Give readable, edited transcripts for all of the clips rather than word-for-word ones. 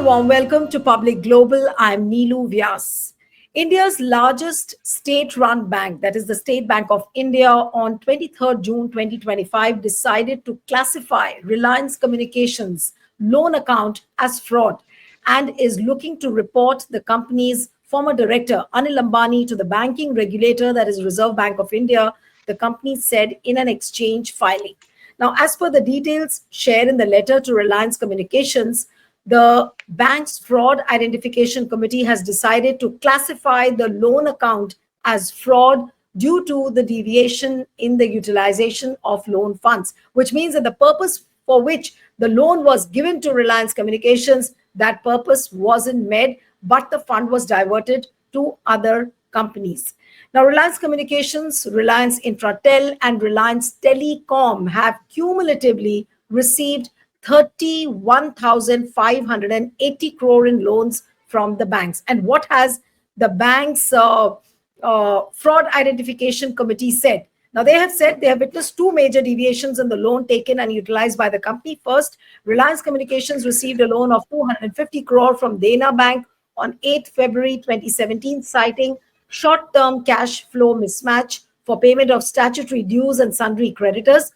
warm welcome to Public Global. I'm Neelu Vyas. India's largest state-run bank, that is the State Bank of India, on 23rd June 2025 decided to classify Reliance Communications loan account as fraud and is looking to report the company's former director, Anil Ambani, to the banking regulator, that is Reserve Bank of India, the company said in an exchange filing. Now, as per the details shared in the letter to Reliance Communications, the bank's fraud identification committee has decided to classify the loan account as fraud due to the deviation in the utilization of loan funds, which means that the purpose for which the loan was given to Reliance Communications, that purpose wasn't met, but the fund was diverted to other companies. Now, Reliance Communications, Reliance Infratel, and Reliance Telecom have cumulatively received 31,580 crore in loans from the banks. And what has the bank's fraud identification committee said? Now, they have said they have witnessed two major deviations in the loan taken and utilized by the company. First, Reliance Communications received a loan of 250 crore from Dena Bank on 8 February 2017, citing short-term cash flow mismatch for payment of statutory dues and sundry creditors.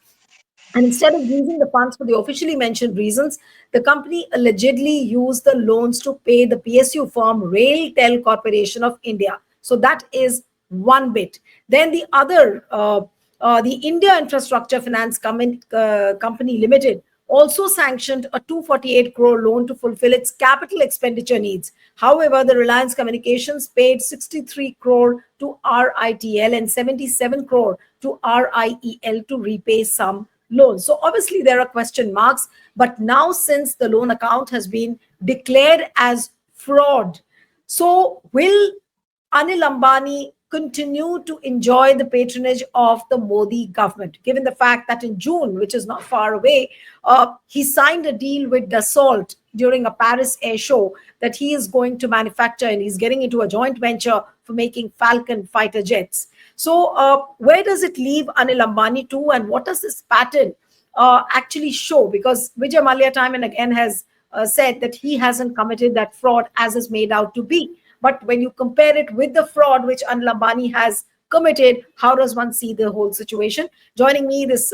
And instead of using the funds for the officially mentioned reasons, the company allegedly used the loans to pay the PSU firm Railtel Corporation of India. So that is one bit. Then the other, the India Infrastructure Finance Company Limited also sanctioned a 248 crore loan to fulfill its capital expenditure needs. However, the Reliance Communications paid 63 crore to RITL and 77 crore to RIEL to repay some loans. So obviously there are question marks, but now since the loan account has been declared as fraud, so will Anil Ambani continue to enjoy the patronage of the Modi government, given the fact that in June, which is not far away, he signed a deal with Dassault during a Paris air show that he is going to manufacture, and he's getting into a joint venture for making Falcon fighter jets. So where does it leave Anil Ambani to, and what does this pattern actually show? Because Vijay Mallya time and again has said that he hasn't committed that fraud as is made out to be. But when you compare it with the fraud which Anil Ambani has committed, how does one see the whole situation? Joining me this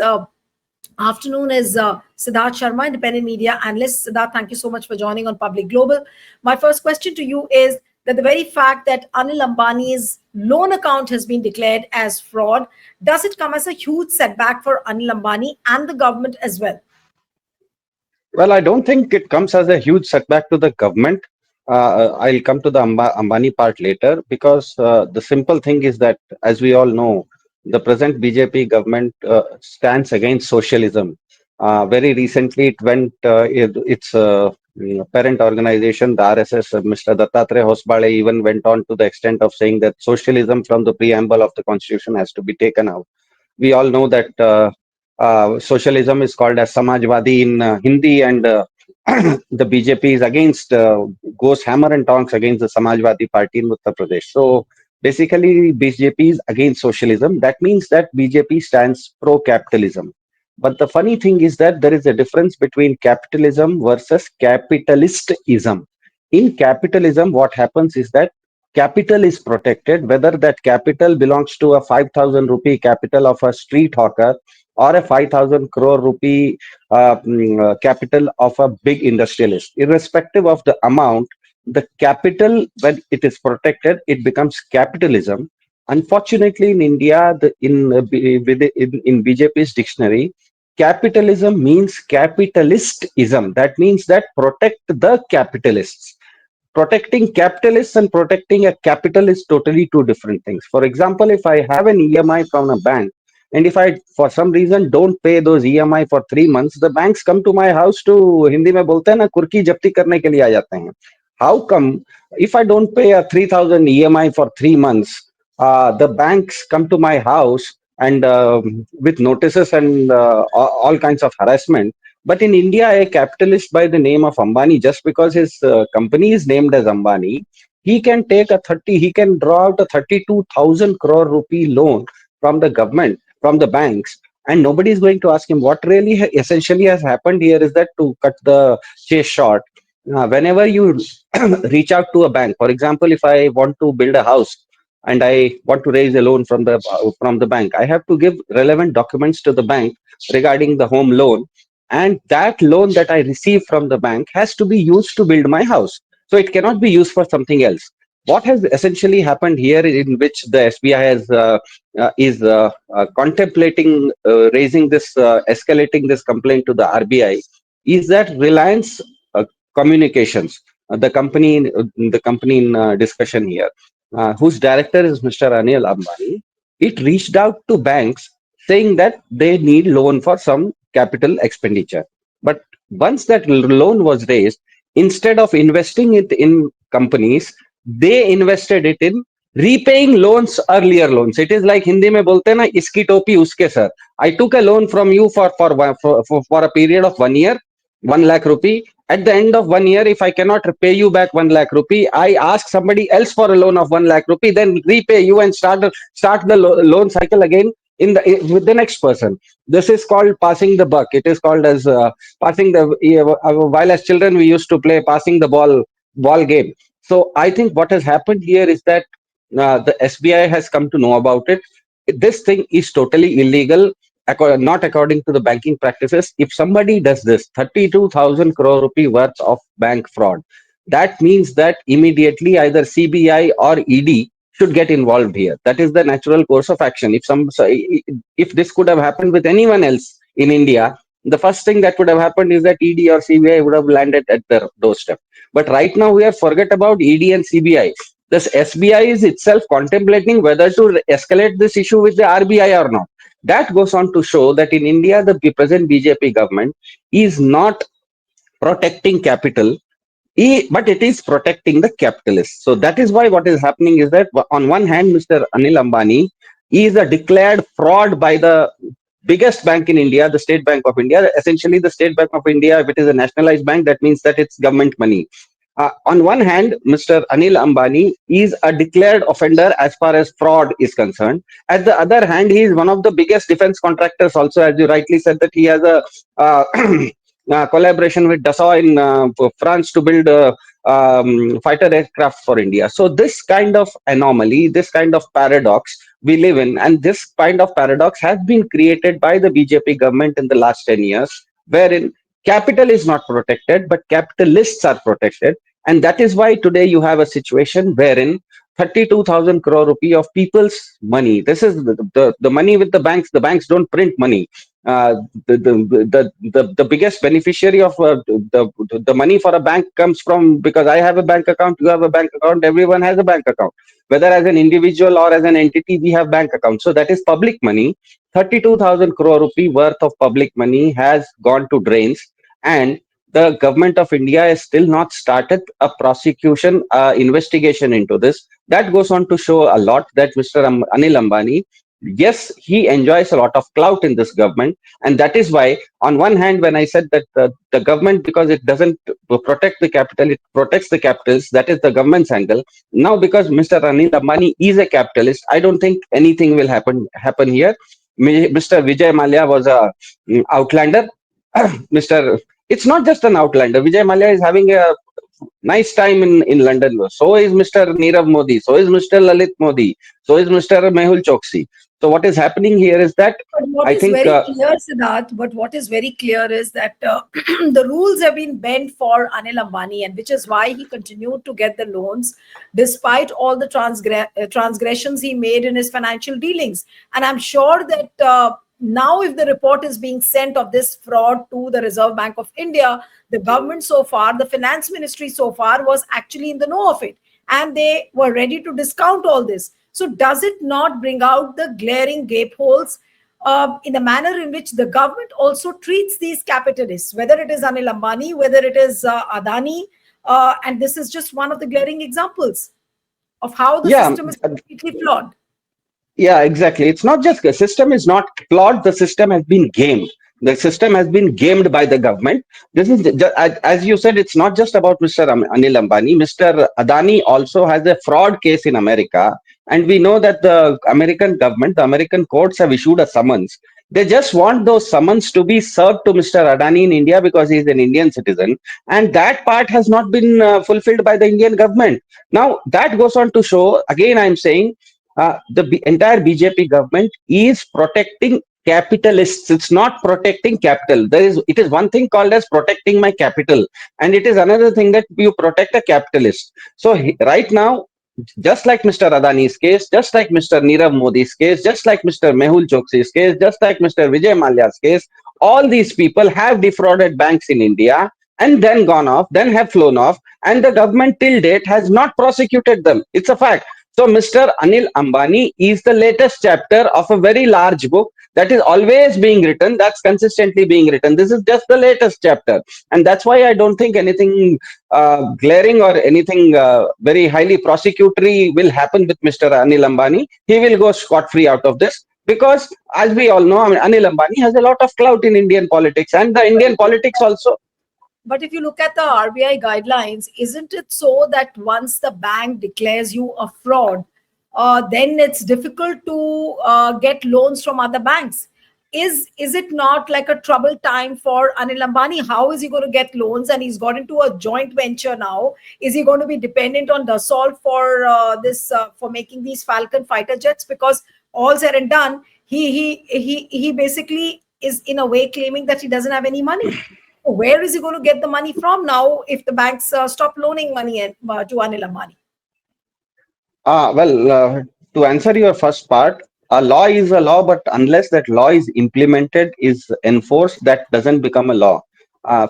afternoon is Siddharth Sharma, independent media analyst. Siddharth, thank you so much for joining on Public Global. My first question to you is that the very fact that Anil Ambani's loan account has been declared as fraud, does it come as a huge setback for Anil Ambani and the government as well? Well, I don't think it comes as a huge setback to the government. I'll come to the Ambani part later, because the simple thing is that, as we all know, the present BJP government stands against socialism. Very recently, it went its parent organization, the RSS, Mr. Dattatreya Hosbale, even went on to the extent of saying that socialism from the preamble of the constitution has to be taken out. We all know that socialism is called as Samajwadi in Hindi, and the BJP is against, goes hammer and tongs against the Samajwadi party in Uttar Pradesh. So basically, BJP is against socialism. That means that BJP stands pro-capitalism. But the funny thing is that there is a difference between capitalism versus capitalistism. In capitalism, what happens is that capital is protected, whether that capital belongs to a 5,000 rupee capital of a street hawker or a 5,000 crore rupee capital of a big industrialist. Irrespective of the amount, the capital, when it is protected, it becomes capitalism. Unfortunately, in India, in BJP's dictionary, capitalism means capitalistism. That means that protect the capitalists. Protecting capitalists and protecting a capital is totally two different things. For example, if I have an EMI from a bank, and if I, for some reason, don't pay those EMI for 3 months, the banks come to my house to, Hindi में बोलते हैं ना, कुर्की जब्ती करने के लिए आ जाते हैं. How come, if I don't pay a 3,000 EMI for 3 months, the banks come to my house and with notices and all kinds of harassment? But in India, a capitalist by the name of Ambani, just because his company is named as Ambani, he can draw out a 32,000 crore rupee loan from the government, from the banks, and nobody is going to ask him. What really essentially has happened here is that, to cut the chase short, whenever you reach out to a bank, for example, if I want to build a house and I want to raise a loan from the bank, I have to give relevant documents to the bank regarding the home loan, and that loan that I receive from the bank has to be used to build my house. So it cannot be used for something else. What has essentially happened here, in which the SBI is contemplating raising this, escalating this complaint to the RBI, is that Reliance Communications, the company in discussion here, whose director is Mr. Anil Ambani, it reached out to banks saying that they need loan for some capital expenditure. But once that loan was raised, instead of investing it in companies, they invested it in repaying loans, earlier loans. It is like Hindi में बोलते हैं ना, इसकी टोपी उसके sir. I took a loan from you for a period of 1 year, 1 lakh rupee. At the end of 1 year, if I cannot pay you back 1 lakh rupee, I ask somebody else for a loan of 1 lakh rupee, then repay you and start the loan cycle again with the next person. This is called passing the buck. It is called as passing the, while as children we used to play passing the ball game. So I think what has happened here is that the SBI has come to know about it. This thing is totally illegal, not according to the banking practices. If somebody does this 32,000 crore rupee worth of bank fraud, that means that immediately either CBI or ED should get involved here. That is the natural course of action. If this could have happened with anyone else in India, the first thing that would have happened is that ED or CBI would have landed at their doorstep. But right now we have forget about ED and CBI. This SBI is itself contemplating whether to escalate this issue with the RBI or not. That goes on to show that in India, the present BJP government is not protecting capital, but it is protecting the capitalists. So that is why what is happening is that on one hand, Mr. Anil Ambani is a declared fraud by the biggest bank in India, the State Bank of India. Essentially, the State Bank of India, if it is a nationalized bank, that means that it's government money. On one hand, Mr. Anil Ambani is a declared offender as far as fraud is concerned. At the other hand, he is one of the biggest defense contractors also, as you rightly said, that he has a collaboration with Dassault in France to build fighter aircraft for India. So this kind of anomaly, this kind of paradox we live in, and this kind of paradox has been created by the BJP government in the last 10 years, wherein capital is not protected, but capitalists are protected. And that is why today you have a situation wherein 32,000 crore rupee of people's money. This is the money with the banks. The banks don't print money. The biggest beneficiary of the money for a bank comes from, because I have a bank account, you have a bank account, everyone has a bank account. Whether as an individual or as an entity, we have bank accounts. So that is public money. 32,000 crore rupee worth of public money has gone to drains, and the government of India has still not started a prosecution investigation into this. That goes on to show a lot that Mr. Anil Ambani, yes, he enjoys a lot of clout in this government, and that is why, on one hand, when I said that the government, because it doesn't protect the capital, it protects the capitals. That is the government's angle. Now, because Mr. Anil Ambani is a capitalist, I don't think anything will happen here. Mr. Vijay Mallya was a outlander. Mr. It's not just an outlander. Vijay Mallya is having a nice time in London. So is Mr. Nirav Modi. So is Mr. Lalit Modi. So is Mr. Mehul Choksi. So what is happening here is that But what I is think, very clear, Siddharth, but what is very clear is that the rules have been bent for Anil Ambani, and which is why he continued to get the loans despite all the transgressions he made in his financial dealings. And I'm sure that now, if the report is being sent of this fraud to the Reserve Bank of India, the government so far, the finance ministry so far, was actually in the know of it, and they were ready to discount all this. So does it not bring out the glaring gapeholes in the manner in which the government also treats these capitalists, whether it is Anil Ambani, whether it is Adani, and this is just one of the glaring examples of how the yeah, system is completely flawed. yeah, exactly. It's not just the system is not flawed. The system has been gamed. The system has been gamed by the government. This is, as you said, it's not just about Mr. Anil Ambani. Mr. Adani also has a fraud case in America. And we know that the American government, the American courts have issued a summons. They just want those summons to be served to Mr. Adani in India because he is an Indian citizen, and that part has not been fulfilled by the Indian government. Now that goes on to show again. I am saying the entire BJP government is protecting capitalists. It's not protecting capital. It is one thing called as protecting my capital, and it is another thing that you protect a capitalist. So right now, just like Mr. Adani's case, just like Mr. Nirav Modi's case, just like Mr. Mehul Choksi's case, just like Mr. Vijay Mallya's case, all these people have defrauded banks in India and then gone off, then have flown off, and the government till date has not prosecuted them. It's a fact. So Mr. Anil Ambani is the latest chapter of a very large book that is always being written, that's consistently being written. This is just the latest chapter. And that's why I don't think anything glaring or anything very highly prosecutory will happen with Mr. Anil Ambani. He will go scot free out of this because, as we all know, I mean, Anil Ambani has a lot of clout in Indian politics, and the Indian politics also. But if you look at the RBI guidelines, isn't it so that once the bank declares you a fraud, then it's difficult to get loans from other banks? Is it not like a troubled time for Anil Ambani? How is he going to get loans? And he's got into a joint venture now. Is he going to be dependent on Dassault for this for making these Falcon fighter jets? Because all said and done, he basically is in a way claiming that he doesn't have any money. Where is he going to get the money from now if the banks stop loaning money to Anil Ambani? To answer your first part, a law is a law, but unless that law is implemented, is enforced, that doesn't become a law.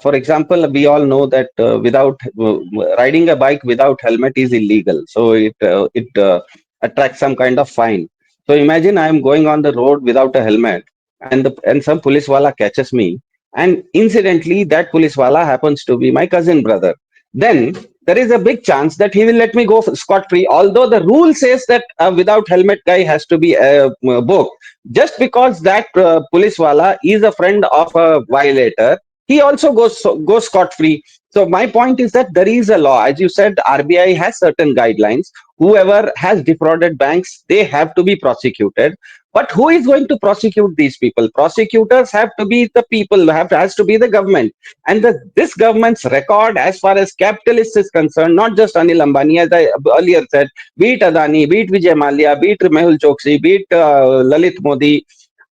For example, we all know that without riding a bike without helmet is illegal, so it attracts some kind of fine. So imagine I am going on the road without a helmet, and some police wala catches me, and incidentally that police wala happens to be my cousin brother. Then there is a big chance that he will let me go scot free. Although the rule says that without helmet guy has to be booked, just because that police wala is a friend of a violator, he also goes scot free. So my point is that there is a law, as you said. RBI has certain guidelines. Whoever has defrauded banks, they have to be prosecuted. But who is going to prosecute these people? Prosecutors have to be the people, has to be the government. And this government's record, as far as capitalists is concerned, not just Anil Ambani, as I earlier said, be it Adani, be it Vijay Mallya, be it Mehul Choksi, be it Lalit Modi,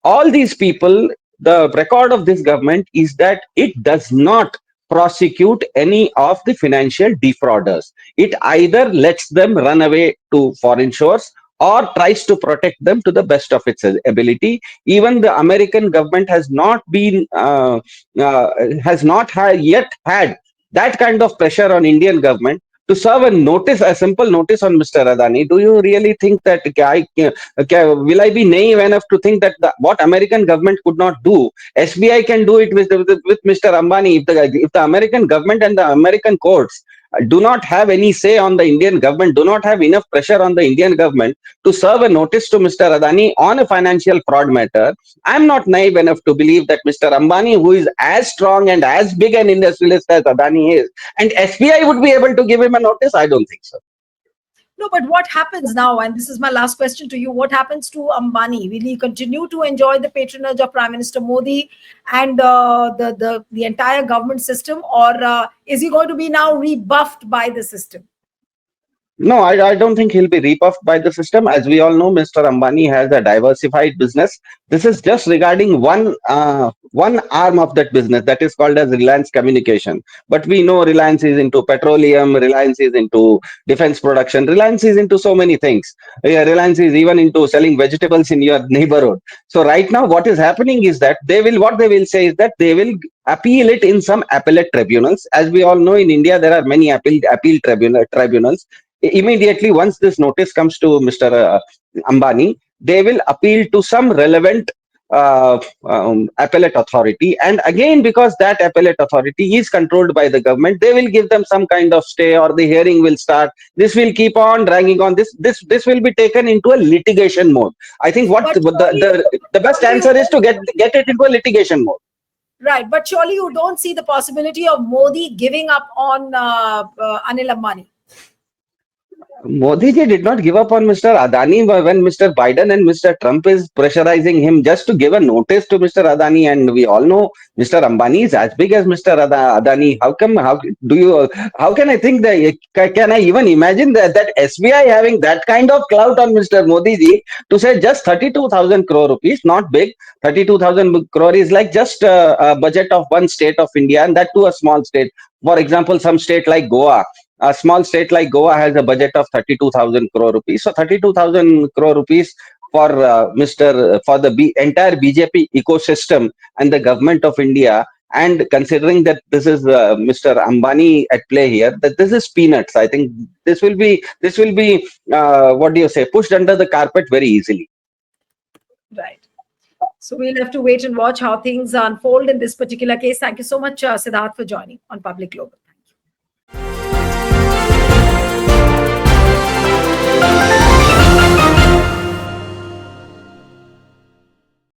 all these people, the record of this government is that it does not prosecute any of the financial defrauders. It either lets them run away to foreign shores or tries to protect them to the best of its ability. Even the American government has not yet had that kind of pressure on Indian government to serve a simple notice on Mr. Adani. Do you really think that will I be naive enough to think that what American government could not do, SBI can do it with Mr. Ambani? If the American government and the American courts do not have any say on the Indian government, do not have enough pressure on the Indian government to serve a notice to Mr. Adani on a financial fraud matter, I'm not naive enough to believe that Mr. Ambani, who is as strong and as big an industrialist as Adani is, and SBI would be able to give him a notice. I don't think so. No, but what happens now? And this is my last question to you. What happens to Ambani? Will he continue to enjoy the patronage of Prime Minister Modi and the entire government system, or is he going to be now rebuffed by the system? No, I don't think he'll be repuffed by the system. As we all know, Mr. Ambani has a diversified business. This is just regarding one arm of that business, that is called as Reliance Communication. But we know Reliance is into petroleum, Reliance is into defense production, Reliance is into so many things. Yeah, Reliance is even into selling vegetables in your neighborhood. So right now, what is happening is that what they will say is that they will appeal it in some appellate tribunals. As we all know, in India, there are many appeal tribunals. Immediately once this notice comes to Mr. Ambani, they will appeal to some relevant appellate authority, and again, because that appellate authority is controlled by the government, they will give them some kind of stay, or the hearing will start. This will keep on dragging on. This will be taken into a litigation mode. I think what the best answer is to get it into a litigation mode. Right, but surely you don't see the possibility of Modi giving up on Anil Ambani. Modi ji did not give up on Mr. Adani when Mr. Biden and Mr. Trump is pressurizing him just to give a notice to Mr. Adani, and we all know Mr. Ambani is as big as Mr. Adani. How come? How do you? How can I think that? Can I even imagine that SBI having that kind of clout on Mr. Modi ji to say just 32,000 crore rupees, not big. 32,000 crore is like just a budget of one state of India, and that too a small state. For example, some state like Goa, a small state like Goa has a budget of 32,000 crore rupees. So 32,000 crore rupees for for the entire BJP ecosystem and the government of India. And considering that this is Mr. Ambani at play here, that this is peanuts. I think this will be what do you say, pushed under the carpet very easily. Right. So we'll have to wait and watch how things unfold in this particular case. Thank you so much, Siddharth, for joining on Public Global.